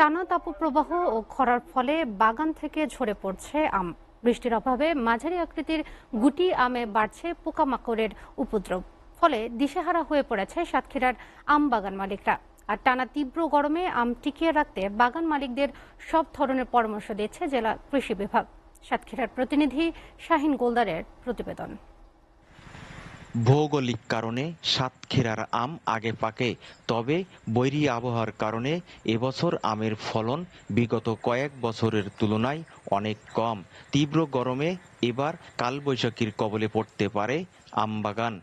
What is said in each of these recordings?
টানা তাপপ্রবাহ ও খরার ফলে বাগান থেকে ঝরে পড়ছে আম। বৃষ্টির অভাবে মাঝারি আকৃতির গুটি আমে বাড়ছে পোকামাকড়ের উপদ্রব। ফলে দিশেহারা হয়ে পড়েছে সাতক্ষীরার আম বাগান মালিকরা। আর টানা তীব্র গরমে আম টিকিয়ে রাখতে বাগান মালিকদের সব ধরনের পরামর্শ দিচ্ছে জেলা কৃষি বিভাগ। সাতক্ষীরার প্রতিনিধি শাহিন গোলদারের প্রতিবেদন। ভৌগোলিক কারণে সাতক্ষীরার আম আগে পাকে, তবে বৈরী আবহাওয়ার কারণে এবছর আমের ফলন বিগত কয়েক বছরের তুলনায় অনেক কম। তীব্র গরমে এবার কালবৈশাখীর কবলে পড়তে পারে আমবাগান।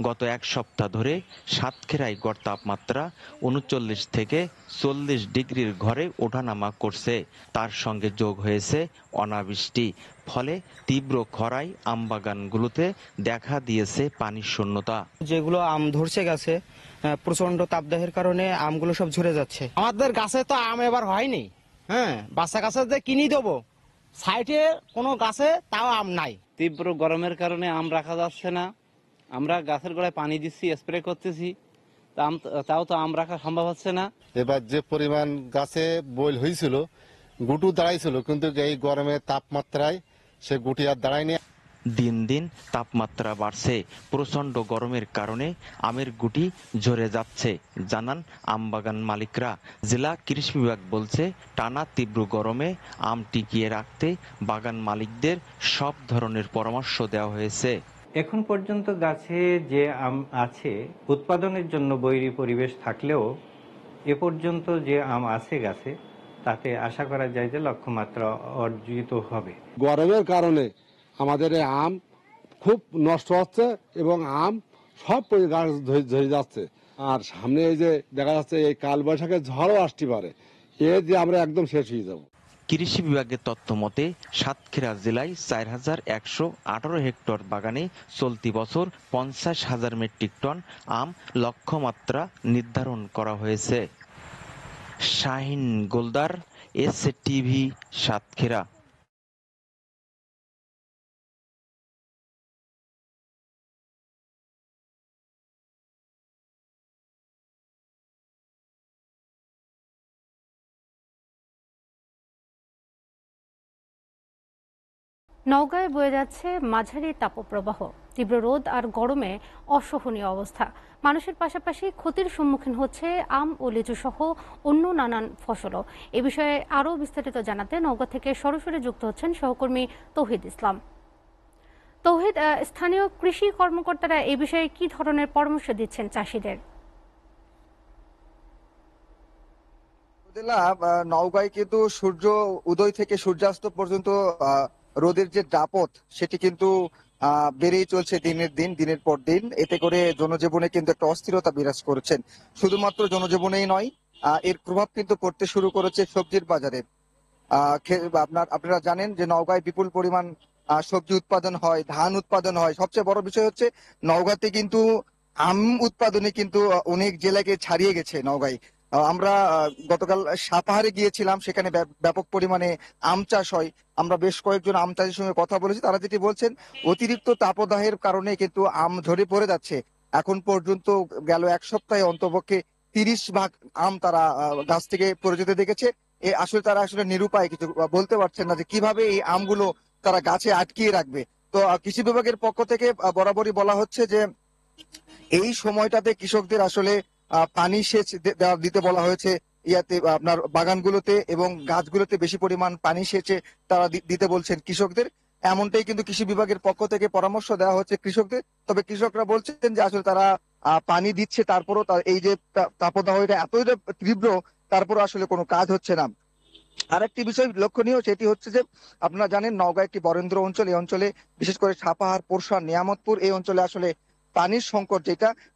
গত এক সপ্তাহ ধরে সাতক্ষীরায় গড় তাপমাত্রা ৩৯ থেকে ৪০ ডিগ্রির ঘরে ওঠানামা করছে। তার সঙ্গে যোগ হয়েছে অনাবৃষ্টি। ফলে তীব্র খরায় আমবাগানগুলোতে দেখা দিয়েছে পানির শূন্যতা। যেগুলো আম ধরছে গাছে প্রচন্ড তাপদাহের কারণে আমগুলো সব ঝরে যাচ্ছে। আমাদের গাছে তো আম এবার হয়নি। বাচ্চা গাছে যে কিনে দেবো, সাইডে কোনো গাছে তাও আম নাই। তীব্র গরমের কারণে আম রাখা যাচ্ছে না। আমরা গাছের গোড়ায় পানি দিচ্ছি, স্প্রে করতেছি, তাও তো আম রাখা সম্ভব হচ্ছে না। এবার যে পরিমাণ গাছে বইল হয়েছিল, গুটু দাঁড়াইছিল, কিন্তু এই গরমের তাপমাত্রায় সে গুটি আর দাঁড়ায়নি। দিন দিন তাপমাত্রা বাড়ছে। প্রচণ্ড গরমের কারণে আমের গুটি ঝরে যাচ্ছে, জানান আমবাগান মালিকরা। জেলা কৃষি বিভাগ বলছে, টানা তীব্র গরমে আম টিকিয়ে রাখতে বাগান মালিকদের সব ধরনের পরামর্শ দেওয়া হয়েছে। এখন পর্যন্ত গাছে যে আম আছে, উৎপাদনের জন্য বৈরী পরিবেশ থাকলেও এ পর্যন্ত যে আম আছে গাছে, তাতে আশা করা যায় যে লক্ষ্যমাত্রা অর্জিত হবে। গরমের কারণে আমাদের এই আম খুব নষ্ট হচ্ছে এবং আম সব গাছ ঝরে যাচ্ছে। আর সামনে এই যে দেখা যাচ্ছে এই কালবৈশাখের ঝড়ও আসতে পারে, এ যে আমরা একদম শেষ হয়ে যাব। কৃষি বিভাগের তথ্য মতে সাতক্ষীরা জেলায় ৪,১১৮ হেক্টর বাগানে চলতি বছর ৫০,০০০ মেট্রিক টন আম লক্ষ্যমাত্রা নির্ধারণ করা হয়েছে। শাহিন গোলদার, এসটিভি, সাতক্ষীরা। নওগাঁয় বয়ে যাচ্ছে মাঝারি তাপপ্রবাহ। তীব্র রোদ আর গরমে অসহনীয় অবস্থা। মানুষের পাশাপাশি ক্ষতির সম্মুখীন হচ্ছে আম ও লিচু সহ অন্য নানান ফসলও। এ বিষয়ে আরও বিস্তারিত জানাতে নওগাঁ থেকে সরাসরি যুক্ত হচ্ছেন সহকর্মী তৌহিদ ইসলাম। তৌহিদ, স্থানীয় কৃষি কর্মকর্তারা এই বিষয়ে কি ধরনের পরামর্শ দিচ্ছেন চাষিদের? নওগাঁয় কিন্তু সূর্য উদয় থেকে সূর্যাস্ত পর্যন্ত রোদের যে দাপট সেটি কিন্তু বেড়েই চলছে দিনের পর দিন। এতে করে জনজীবনে কিন্তু একটা অস্থিরতা বিরাজ করছেন। শুধুমাত্র জনজীবনেই নয়, এর প্রভাব কিন্তু পড়তে শুরু করেছে সবজির বাজারে। আপনারা জানেন যে নওগাঁয় বিপুল পরিমাণ সবজি উৎপাদন হয়, ধান উৎপাদন হয়। সবচেয়ে বড় বিষয় হচ্ছে নওগাঁতে কিন্তু আম উৎপাদনে কিন্তু অনেক জেলাকে ছাড়িয়ে গেছে নওগাঁয়। আমরা গতকাল সাপাহারে গিয়েছিলাম, সেখানে ব্যাপক পরিমাণে আম চাষ হয়। আমরা বেশ কয়েকজন আম চাষির সঙ্গে কথা বলেছি, তারা যেটি বলছেন অতিরিক্ত তাপদাহের কারণে কিন্তু আম ঝরে পড়ে যাচ্ছে। এখন পর্যন্ত গেল এক সপ্তাহে অন্তপক্ষে ৩০ ভাগ আম তারা গাছ থেকে পড়ে যেতে দেখেছে। তারা আসলে নিরুপায়, কিছু বলতে পারছেন না যে কিভাবে এই আমগুলো তারা গাছে আটকিয়ে রাখবে। তো কৃষি বিভাগের পক্ষ থেকে বরাবরই বলা হচ্ছে যে এই সময়টাতে কৃষকদের আসলে পানি সেচ দিতে বলা হয়েছে। আপনার বাগানগুলোতে এবং গাছগুলোতে বেশি পরিমাণ পানি সেচে তারা দিতে বলছেন কৃষকদের। এমনটাই কিন্তু কৃষি বিভাগের পক্ষ থেকে পরামর্শ দেওয়া হচ্ছে কৃষকদের। তবে কৃষকরা বলছেন যে আসলে তারা পানি দিচ্ছে, তারপরও এই যে তাপদাহটা এতই তীব্র, তারপরও আসলে কোনো কাজ হচ্ছে না। আরেকটি বিষয় লক্ষণীয়, সেটি হচ্ছে যে আপনারা জানেন নওগাঁ একটি বরেন্দ্র অঞ্চল। এই অঞ্চলে বিশেষ করে সাপাহার, পোরশা, নিয়ামতপুর এই অঞ্চলে আসলে পানির সংকট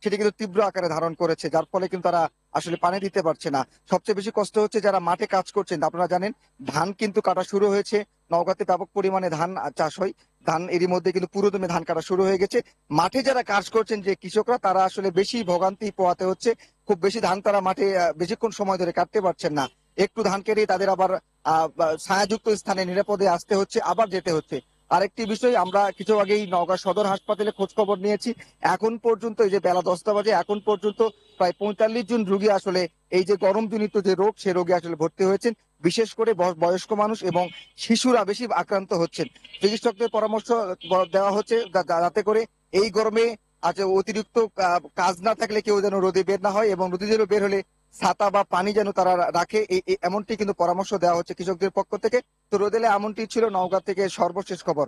সেটি কিন্তু তীব্র আকারে ধারণ করেছে, যার ফলে কিন্তু তারা আসলে পানি দিতে পারছে না। সবচেয়ে বেশি কষ্ট হচ্ছে যারা মাঠে কাজ করছেন। আপনারা জানেন ধান কিন্তু কাটা শুরু হয়েছে। নওগাঁতে ব্যাপক পরিমাণে ধান চাষ হয়। ধান এরই মধ্যে কিন্তু পুরোদমে ধান কাটা শুরু হয়ে গেছে। মাঠে যারা কাজ করছেন যে কৃষকরা, তারা আসলে বেশি ভোগান্তি পোহাতে হচ্ছে। খুব বেশি ধান তারা মাঠে বেশিক্ষণ সময় ধরে কাটতে পারছেন না। একটু ধান কেটে তাদের আবার ছায়াযুক্ত স্থানে নিরাপদে আসতে হচ্ছে, আবার যেতে হচ্ছে। আরেকটি বিষয়, আমরা কিছু আগেই নওগাঁ সদর হাসপাতালে খোঁজ খবর নিয়েছি। এখন পর্যন্ত এই যে বেলা 10টা বাজে, এখন পর্যন্ত প্রায় 45 জন রোগী আসলে এই যে গরমজনিত যে রোগ, সে রোগে আসলে ভর্তি হয়েছেন। বিশেষ করে বয়স্ক মানুষ এবং শিশুরা বেশি আক্রান্ত হচ্ছেন। চিকিৎসকদের পরামর্শ দেওয়া হচ্ছে যাতে করে এই গরমে অতিরিক্ত কাজ না থাকলে কেউ যেন রোদে বের না হয়, এবং রোদে যেন বের হলে ছাতা বা পানি যেন তারা রাখে, এমনটি কিন্তু পরামর্শ দেওয়া হচ্ছে কৃষকদের পক্ষ থেকে। তো রোদেলে এমনটি ছিল নওগাঁ থেকে সর্বশেষ খবর।